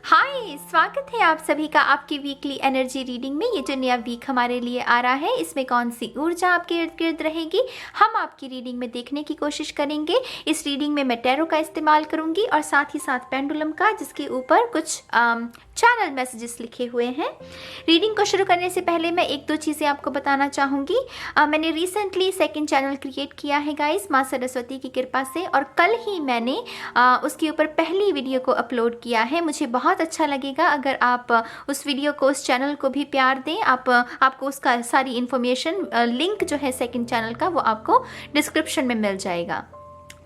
हाय, स्वागत है आप सभी का आपकी वीकली एनर्जी रीडिंग में। ये जो नया वीक हमारे लिए आ रहा है, इसमें कौन सी ऊर्जा आपके इर्द गिर्द रहेगी, हम आपकी रीडिंग में देखने की कोशिश करेंगे। इस रीडिंग में मैं टैरो का इस्तेमाल करूंगी और साथ ही साथ पेंडुलम का, जिसके ऊपर कुछ चैनल मैसेजेस लिखे हुए हैं। रीडिंग को शुरू करने से पहले मैं एक दो चीज़ें आपको बताना चाहूँगी। मैंने रिसेंटली सेकंड चैनल क्रिएट किया है गाइस, माँ सरस्वती की कृपा से, और कल ही मैंने उसके ऊपर पहली वीडियो को अपलोड किया है। मुझे बहुत अच्छा लगेगा अगर आप उस वीडियो को, उस चैनल को भी प्यार दें। आपको उसका सारी इन्फॉर्मेशन, लिंक जो है सेकंड चैनल का, वो आपको डिस्क्रिप्शन में मिल जाएगा,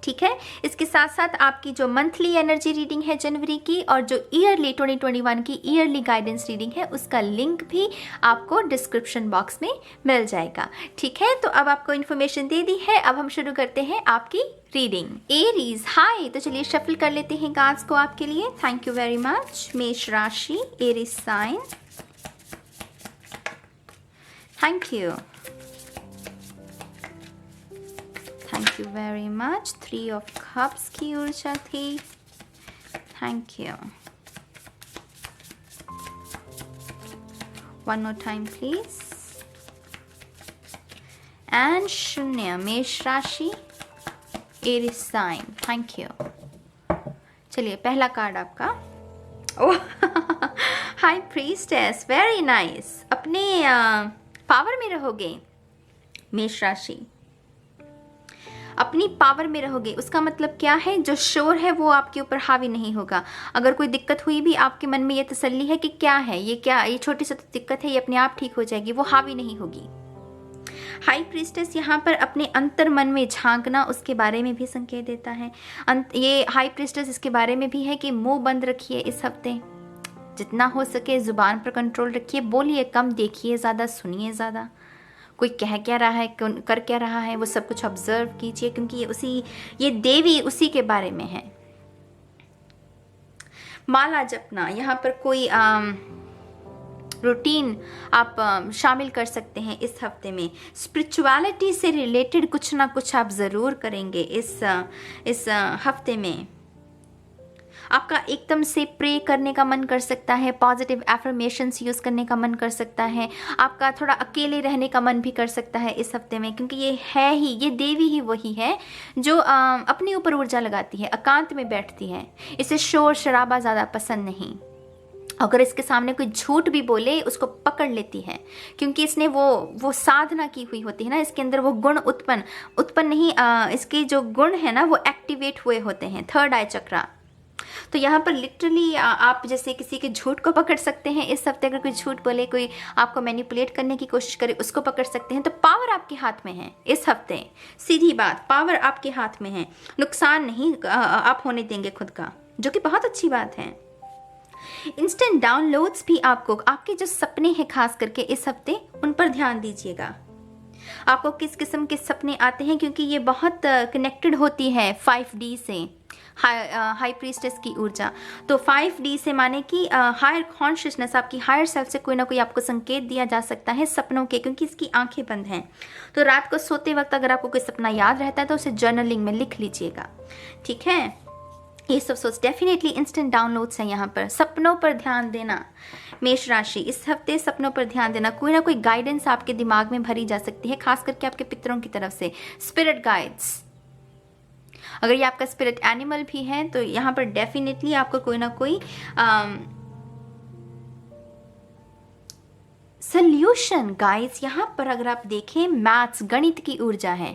ठीक है। इसके साथ साथ आपकी जो मंथली एनर्जी रीडिंग है जनवरी की, और जो ईयरली 2021 की ईयरली गाइडेंस रीडिंग है, उसका लिंक भी आपको डिस्क्रिप्शन बॉक्स में मिल जाएगा, ठीक है। तो अब आपको इन्फॉर्मेशन दे दी है, अब हम शुरू करते हैं आपकी रीडिंग। एरीज, हाय, तो चलिए शफल कर लेते हैं कार्ड्स को आपके लिए। Thank you very much. मेष राशि, Aries sign, thank you, thank you very much. 3 of cups की ऊर्जा थी, thank you. One more time please. And शून्य, मेष राशि, एरीज साइन, थैंक यू। चलिए पहला कार्ड आपका। ओह, हाई प्रीस्टेस, वेरी नाइस। अपने पावर में रहोगे मेष राशि, अपनी पावर में रहोगे। उसका मतलब क्या है? जो शोर है वो आपके ऊपर हावी नहीं होगा। अगर कोई दिक्कत हुई भी, आपके मन में ये तसल्ली है कि क्या है ये, क्या ये छोटी सी दिक्कत है, ये अपने आप ठीक हो जाएगी, वो हावी नहीं होगी। हाई प्रीस्टेस यहाँ पर अपने अंतर मन में झांकना, उसके बारे में भी संकेत देता है। ये हाई प्रीस्टेस इसके बारे में भी है कि मुंह बंद रखिए इस हफ्ते, जितना हो सके जुबान पर कंट्रोल रखिए, बोलिए कम, देखिए ज़्यादा, सुनिए ज़्यादा। कोई कह क्या रहा है, कर क्या रहा है, वो सब कुछ ऑब्जर्व कीजिए, क्योंकि ये देवी उसी के बारे में है। माला जपना, यहाँ पर कोई रूटीन आप शामिल कर सकते हैं इस हफ्ते में। स्पिरिचुअलिटी से रिलेटेड कुछ ना कुछ आप ज़रूर करेंगे इस हफ्ते में। आपका एकदम से प्रे करने का मन कर सकता है, पॉजिटिव एफर्मेशंस यूज़ करने का मन कर सकता है, आपका थोड़ा अकेले रहने का मन भी कर सकता है इस हफ्ते में, क्योंकि ये है ही, ये देवी ही वही है जो अपने ऊपर ऊर्जा लगाती है, एकांत में बैठती है। इसे शोर शराबा ज़्यादा पसंद नहीं। अगर इसके सामने कोई झूठ भी बोले, उसको पकड़ लेती है, क्योंकि इसने वो साधना की हुई होती है ना, इसके अंदर वो गुण उत्पन्न नहीं, इसके जो गुण है ना वो एक्टिवेट हुए होते हैं, थर्ड आई चक्रा। तो यहाँ पर लिटरली आप जैसे किसी के झूठ को पकड़ सकते हैं इस हफ्ते। अगर कोई झूठ बोले, कोई आपको मैनिपुलेट करने की कोशिश करे, उसको पकड़ सकते हैं। तो पावर आपके हाथ में है इस हफ्ते, सीधी बात, पावर आपके हाथ में है। नुकसान नहीं आप होने देंगे खुद का, जो कि बहुत अच्छी बात है। इंस्टेंट डाउनलोड्स भी आपको, आपके जो सपने हैं खास करके इस हफ्ते, उन पर ध्यान दीजिएगा। आपको किस किस्म के सपने आते हैं, क्योंकि ये बहुत कनेक्टेड होती है 5D से, हाई प्रीस्टेस की ऊर्जा। तो 5D से माने कि हायर कॉन्शियसनेस, आपकी हायर सेल्फ से कोई ना कोई आपको संकेत दिया जा सकता है सपनों के, क्योंकि इसकी आंखें बंद हैं। तो रात को सोते वक्त अगर आपको कोई सपना याद रहता है तो उसे जर्नलिंग में लिख लीजिएगा, ठीक है। ये सब सोच डेफिनेटली इंस्टेंट डाउनलोड्स हैं यहाँ पर। सपनों पर ध्यान देना मेष राशि, इस हफ्ते सपनों पर ध्यान देना। कोई ना कोई गाइडेंस आपके दिमाग में भरी जा सकती है, खास करके आपके पितरों की तरफ से, स्पिरिट गाइड्स। अगर ये आपका स्पिरिट एनिमल भी है तो यहाँ पर डेफिनेटली आपको कोई ना कोई सॉल्यूशन, गाइस। यहाँ पर अगर आप देखें, मैथ्स, गणित की ऊर्जा है,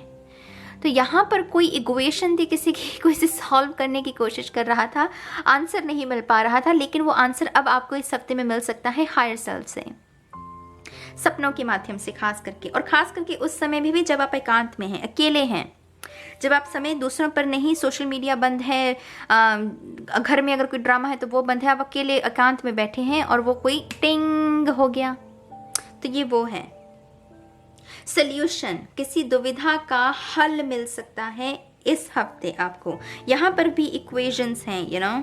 तो यहाँ पर कोई इक्वेशन थी, किसी की कोई से सॉल्व करने की कोशिश कर रहा था, आंसर नहीं मिल पा रहा था, लेकिन वो आंसर अब आपको इस हफ्ते में मिल सकता है हायर सेल्फ से, सपनों के माध्यम से खास करके। और खास करके उस समय में भी जब आप एकांत में हैं, अकेले हैं, जब आप समय दूसरों पर नहीं, सोशल मीडिया बंद है, घर में अगर कोई ड्रामा है तो वो बंद है, आप अकेले एकांत में बैठे हैं और वो कोई टिंग हो गया, तो ये वो है सल्यूशन। किसी दुविधा का हल मिल सकता है इस हफ्ते आपको। यहाँ पर भी इक्वेशंस हैं, यू नो,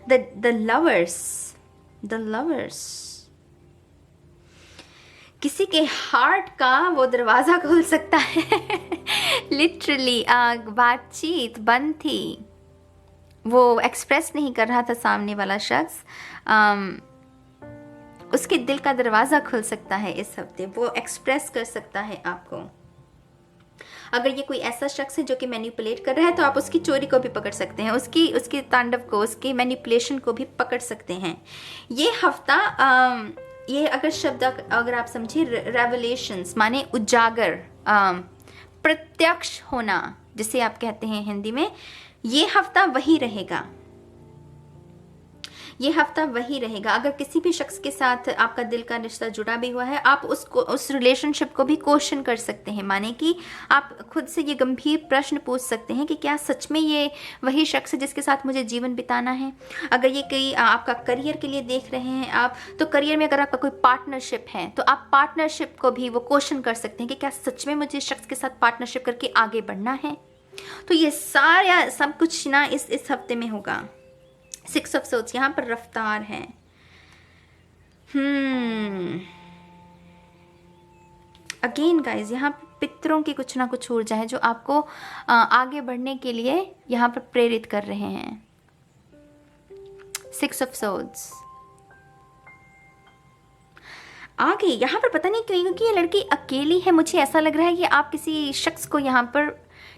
द लवर्स, किसी के हार्ट का वो दरवाजा खोल सकता है लिटरली। बातचीत बंद थी, वो एक्सप्रेस नहीं कर रहा था सामने वाला शख्स, उसके दिल का दरवाज़ा खुल सकता है इस हफ्ते, वो एक्सप्रेस कर सकता है आपको। अगर ये कोई ऐसा शख्स है जो कि मैनिपुलेट कर रहा है तो आप उसकी चोरी को भी पकड़ सकते हैं, उसकी तांडव को, उसकी मैनिपुलेशन को भी पकड़ सकते हैं। ये हफ्ता ये अगर शब्द अगर आप समझिए, रेवलेशंस माने उजागर, प्रत्यक्ष होना जिसे आप कहते हैं हिंदी में, ये हफ्ता वही रहेगा। ये हफ्ता वही रहेगा। अगर किसी भी शख्स के साथ आपका दिल का रिश्ता जुड़ा भी हुआ है, आप उस रिलेशनशिप को भी क्वेश्चन कर सकते हैं, माने कि आप खुद से ये गंभीर प्रश्न पूछ सकते हैं कि क्या सच में ये वही शख्स है जिसके साथ मुझे जीवन बिताना है। अगर ये कई आपका करियर के लिए देख रहे हैं आप, तो करियर में अगर आपका कोई पार्टनरशिप है तो आप पार्टनरशिप को भी वो क्वेश्चन कर सकते हैं कि क्या सच में मुझे शख्स के साथ पार्टनरशिप करके आगे बढ़ना है। तो ये सारा सब कुछ ना इस हफ्ते में होगा। 6 ऑफ सोर्ड्स यहाँ पर रफ्तार है। अगेन गाइज, यहाँ पितरों की कुछ ना कुछ ऊर्जा है जो आपको आगे बढ़ने के लिए यहाँ पर प्रेरित कर रहे हैं। 6 ऑफ सोर्ड्स आगे यहाँ पर पता नहीं क्यों, क्योंकि ये लड़की अकेली है। मुझे ऐसा लग रहा है कि आप किसी शख्स को यहाँ पर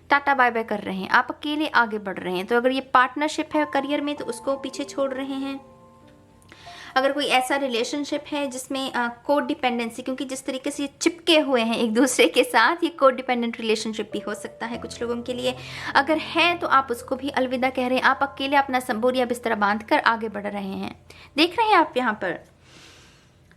टाटा बाय बाय कर रहे हैं, आप अकेले आगे बढ़ रहे हैं। तो अगर ये पार्टनरशिप है करियर में तो उसको पीछे छोड़ रहे हैं। अगर कोई ऐसा रिलेशनशिप है जिसमें कोड डिपेंडेंसी, क्योंकि जिस तरीके से ये चिपके हुए हैं एक दूसरे के साथ, ये कोड डिपेंडेंट रिलेशनशिप भी हो सकता है कुछ लोगों के लिए। अगर है तो आप उसको भी अलविदा कह रहे हैं, आप अकेले अपना संबोरिया बिस्तरा बांध कर आगे बढ़ रहे हैं। देख रहे हैं आप यहाँ पर,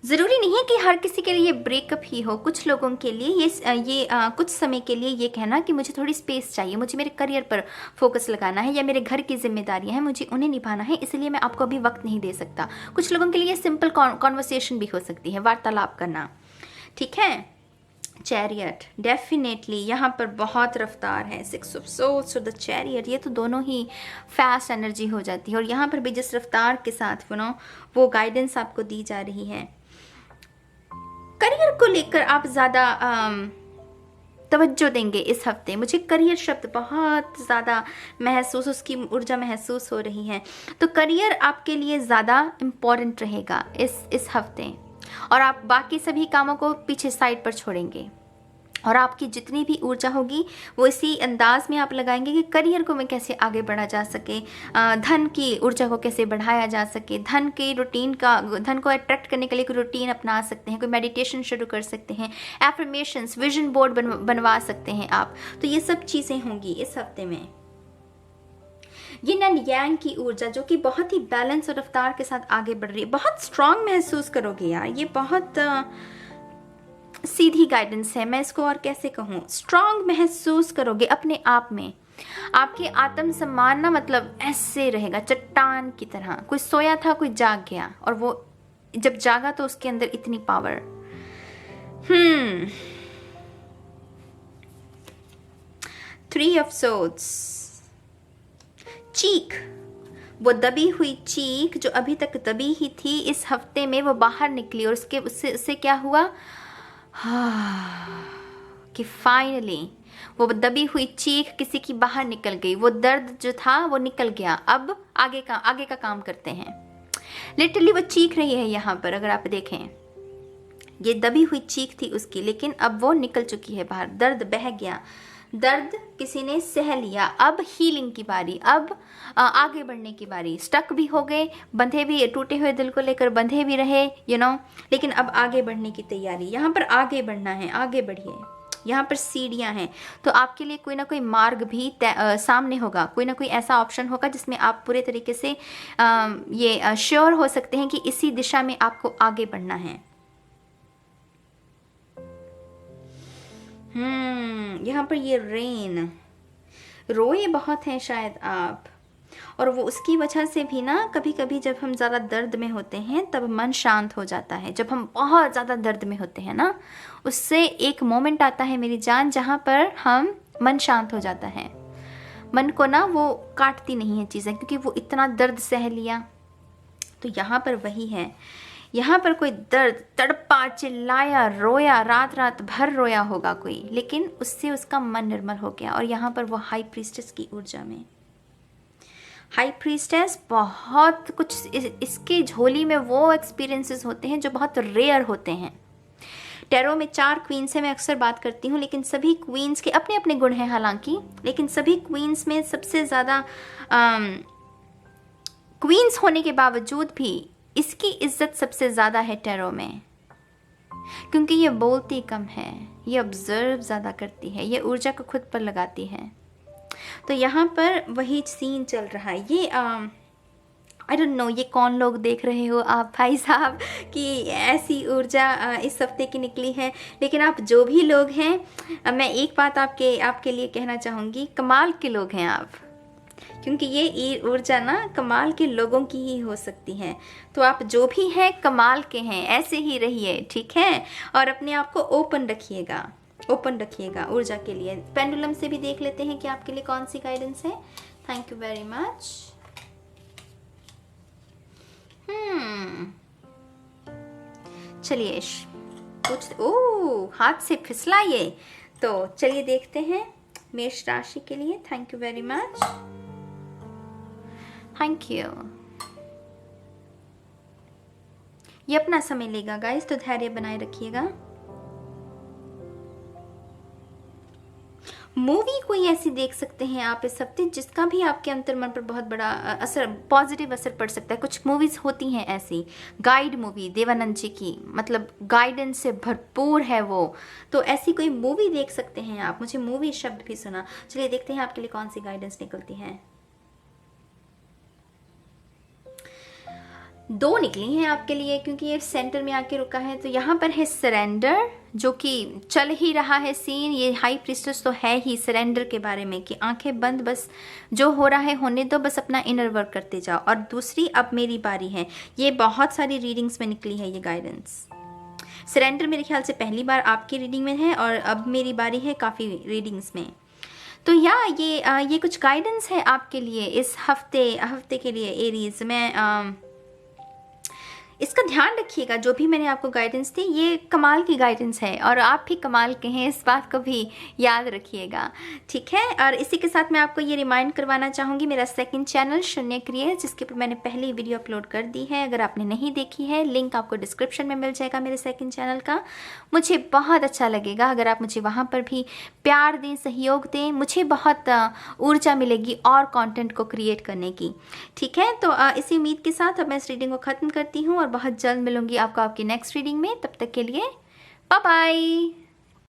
ज़रूरी नहीं है कि हर किसी के लिए ब्रेकअप ही हो। कुछ लोगों के लिए ये कुछ समय के लिए ये कहना कि मुझे थोड़ी स्पेस चाहिए, मुझे मेरे करियर पर फोकस लगाना है, या मेरे घर की जिम्मेदारियां हैं, मुझे उन्हें निभाना है, इसलिए मैं आपको अभी वक्त नहीं दे सकता। कुछ लोगों के लिए सिंपल कॉन्वर्सेशन भी हो सकती है, वार्तालाप करना, ठीक है। चैरियट डेफिनेटली यहाँ पर बहुत रफ्तार है। 6 ऑफ सोर्ड्स और द चैरियट, ये तो दोनों ही फास्ट एनर्जी हो जाती है। और यहाँ पर भी जिस रफ्तार के साथ वो गाइडेंस आपको दी जा रही है, करियर को लेकर आप ज़्यादा तवज्जो देंगे इस हफ्ते। मुझे करियर शब्द बहुत ज़्यादा महसूस, उसकी ऊर्जा महसूस हो रही है। तो करियर आपके लिए ज़्यादा इम्पोर्टेंट रहेगा इस हफ्ते, और आप बाकी सभी कामों को पीछे साइड पर छोड़ेंगे। और आपकी जितनी भी ऊर्जा होगी वो इसी अंदाज में आप लगाएंगे कि करियर को में कैसे आगे बढ़ा जा सके, धन की ऊर्जा को कैसे बढ़ाया जा सके, धन को अट्रैक्ट करने के लिए कोई रूटीन अपना सकते हैं, कोई मेडिटेशन शुरू कर सकते हैं, एफर्मेशंस, विजन बोर्ड बनवा सकते हैं आप। तो ये सब चीज़ें होंगी इस हफ्ते में। ये एंड यांग की ऊर्जा जो कि बहुत ही बैलेंस और रफ्तार के साथ आगे बढ़ रही है, बहुत स्ट्रांग महसूस करोगे यार। ये बहुत सीधी गाइडेंस है, मैं इसको और कैसे कहूँ, स्ट्रांग महसूस करोगे अपने आप में। आपके आत्मसम्मान ना मतलब ऐसे रहेगा चट्टान की तरह। कोई सोया था, कोई जाग गया, और वो जब जागा तो उसके अंदर इतनी पावर। 3 ऑफ सोर्ड्स, चीख, वो दबी हुई चीख जो अभी तक दबी ही थी, इस हफ्ते में वो बाहर निकली। और उससे क्या हुआ कि फाइनली वो दबी हुई चीख किसी की बाहर निकल गई। वो दर्द जो था वो निकल गया। अब आगे का काम करते हैं। लिटरली वो चीख रही है यहाँ पर, अगर आप देखें, ये दबी हुई चीख थी उसकी, लेकिन अब वो निकल चुकी है बाहर। दर्द बह गया, दर्द किसी ने सह लिया। अब हीलिंग की बारी, अब आगे बढ़ने की बारी। स्टक भी हो गए, बंधे भी, टूटे हुए दिल को लेकर बंधे भी रहे, लेकिन अब आगे बढ़ने की तैयारी। यहाँ पर आगे बढ़ना है, आगे बढ़िए। यहाँ पर सीढ़ियाँ हैं, तो आपके लिए कोई ना कोई मार्ग भी सामने होगा, कोई ना कोई ऐसा ऑप्शन होगा जिसमें आप पूरे तरीके से ये श्योर हो सकते हैं कि इसी दिशा में आपको आगे बढ़ना है। यहाँ पर ये रेन, रोए बहुत हैं शायद आप, और वो उसकी वजह से भी ना कभी कभी जब हम ज़्यादा दर्द में होते हैं तब मन शांत हो जाता है। जब हम बहुत ज़्यादा दर्द में होते हैं ना, उससे एक मोमेंट आता है मेरी जान जहाँ पर हम मन शांत हो जाता है। मन को ना वो काटती नहीं है चीज़ें, क्योंकि वो इतना दर्द सह लिया। तो यहाँ पर वही है, यहाँ पर कोई दर्द, तड़पा, चिल्लाया, रोया, रात भर रोया होगा कोई, लेकिन उससे उसका मन निर्मल हो गया। और यहाँ पर वो हाई प्रीस्टेस की ऊर्जा में, हाई प्रीस्टेस बहुत कुछ इसके झोली में वो एक्सपीरियंसेस होते हैं जो बहुत रेयर होते हैं। टैरो में 4 क्वीन से मैं अक्सर बात करती हूँ, लेकिन सभी क्वींस के अपने अपने गुण हैं हालांकि, लेकिन सभी क्वींस में सबसे ज़्यादा क्वींस होने के बावजूद भी इसकी इज्जत सबसे ज़्यादा है टैरो में, क्योंकि ये बोलती कम है, ये ऑब्जर्व ज़्यादा करती है, ये ऊर्जा को खुद पर लगाती है। तो यहाँ पर वही सीन चल रहा है। ये आई डोंट नो ये कौन लोग देख रहे हो आप भाई साहब कि ऐसी ऊर्जा इस हफ्ते की निकली है, लेकिन आप जो भी लोग हैं, मैं एक बात आपके लिए कहना चाहूँगी, कमाल के लोग हैं आप, क्योंकि ये ऊर्जा ना कमाल के लोगों की ही हो सकती है। तो आप जो भी हैं कमाल के हैं, ऐसे ही रहिए, ठीक है, और अपने आप को ओपन रखिएगा ऊर्जा के लिए। पेंडुलम से भी देख लेते हैं कि आपके लिए कौन सी गाइडेंस है। Thank you very much. चलिए कुछ हाथ से फिसला ये, तो चलिए देखते हैं मेष राशि के लिए। Thank you very much, thank you. ये अपना समय लेगा गाइस, तो धैर्य बनाए रखिएगा। मूवी कोई ऐसी देख सकते हैं आप इस हफ्ते जिसका भी आपके अंतर्मन पर बहुत बड़ा असर, पॉजिटिव असर पड़ सकता है। कुछ मूवीज होती हैं ऐसी, गाइड मूवी देवानंद जी की, मतलब गाइडेंस से भरपूर है वो, तो ऐसी कोई मूवी देख सकते हैं आप। मुझे मूवी शब्द भी सुना। चलिए देखते हैं आपके लिए कौन सी गाइडेंस निकलती है। 2 निकली हैं आपके लिए, क्योंकि ये सेंटर में आके रुका है। तो यहाँ पर है सरेंडर, जो कि चल ही रहा है सीन। ये हाई प्रीस्टेस तो है ही सरेंडर के बारे में कि आंखें बंद, बस जो हो रहा है होने दो, बस अपना इनर वर्क करते जाओ। और दूसरी, अब मेरी बारी है। ये बहुत सारी रीडिंग्स में निकली है ये गाइडेंस। सरेंडर मेरे ख्याल से पहली बार आपकी रीडिंग में है, और अब मेरी बारी है काफ़ी रीडिंग्स में। तो ये कुछ गाइडेंस है आपके लिए इस हफ्ते के लिए एरीज में। इसका ध्यान रखिएगा, जो भी मैंने आपको गाइडेंस दी ये कमाल की गाइडेंस है, और आप भी कमाल के हैं, इस बात को भी याद रखिएगा, ठीक है। और इसी के साथ मैं आपको ये रिमाइंड करवाना चाहूँगी, मेरा सेकंड चैनल शून्य क्रिएट, जिसके ऊपर मैंने पहले वीडियो अपलोड कर दी है। अगर आपने नहीं देखी है, लिंक आपको डिस्क्रिप्शन में मिल जाएगा मेरे सेकंड चैनल का। मुझे बहुत अच्छा लगेगा अगर आप मुझे वहाँ पर भी प्यार दें, सहयोग दें, मुझे बहुत ऊर्जा मिलेगी और कंटेंट को क्रिएट करने की, ठीक है। तो इसी उम्मीद के साथ अब मैं इस रीडिंग को ख़त्म करती हूँ, और बहुत जल्द मिलूंगी आपको आपकी नेक्स्ट रीडिंग में। तब तक के लिए बाय बाय।